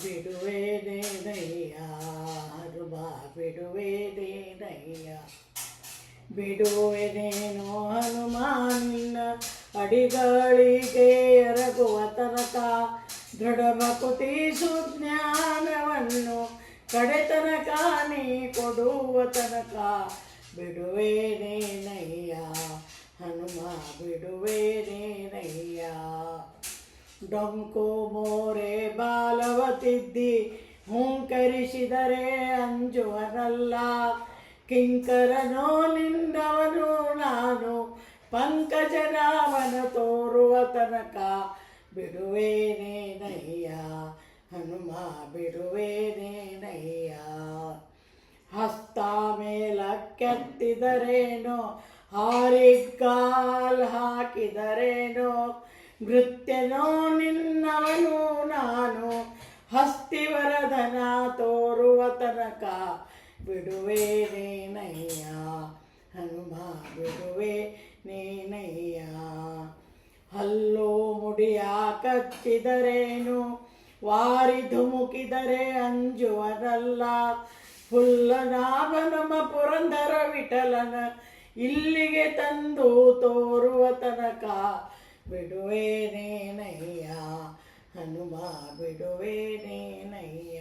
ಬಿಡುವೇನೇನಯ್ಯ ಹನುಮ ಬಿಡುವೇನೇನಯ್ಯ ಬಿಡುವೆನೇನೋ ಹನುಮ ನಿನ್ನ ಅಡಿಗಳಿಗೆ ಎರಗುವ ತನಕ ದೃಢ ಭಕುತಿ ಸುಜ್ಞಾನವನ್ನು ಕಡೆತನಕ ನೀ ಕೊಡುವ ತನಕ ಬಿಡುವೇನೇನಯ್ಯ ಹನುಮ ಬಿಡುವೇನೇನಯ್ಯ ಡೊಂಕು ಮೋರೆ ಬಾಲವತಿದ್ದಿ ಹುಂಕರಿಸಿದರೆ ಅಂಜುವನಲ್ಲ ಕಿಂಕರನೋ ನಿನ್ನವನು ನಾನು ಪಂಕಜನಾಮನ ತೋರುವ ತನಕ ಬಿಡುವೇನೇನಯ್ಯ ಹನುಮ ಬಿಡುವೇನೇನಯ್ಯ ಹಸ್ತ ಮೇಲಕ್ಕೆತ್ತಿದರೇನೋ ಹಾರಿಗಾಲ್ ಹಾಕಿದರೇನೋ ನೃತ್ಯನೋ ನಿನ್ನವನು ನಾನು ಹಸ್ತಿವರಧನ ತೋರುವ ತನಕ ಬಿಡುವೇನೇನಯ್ಯ ಹನುಮ ಬಿಡುವೇನೇನಯ್ಯ ಹಲ್ಲು ಮುಡಿಯ ಕಚ್ಚಿದರೇನು ವಾರಿ ಧುಮುಕಿದರೆ ಅಂಜುವನಲ್ಲ ಫುಲ್ಲನಾಭ ನಮ್ಮ ಪುರಂದರ ವಿಠಲನ ಇಲ್ಲಿಗೆ ತಂದು ತೋರುವ ತನಕ ಬಿಡುವೇನೇನಯ್ಯ ಹನುಮ ಬಿಡುವೇನೇನಯ್ಯ.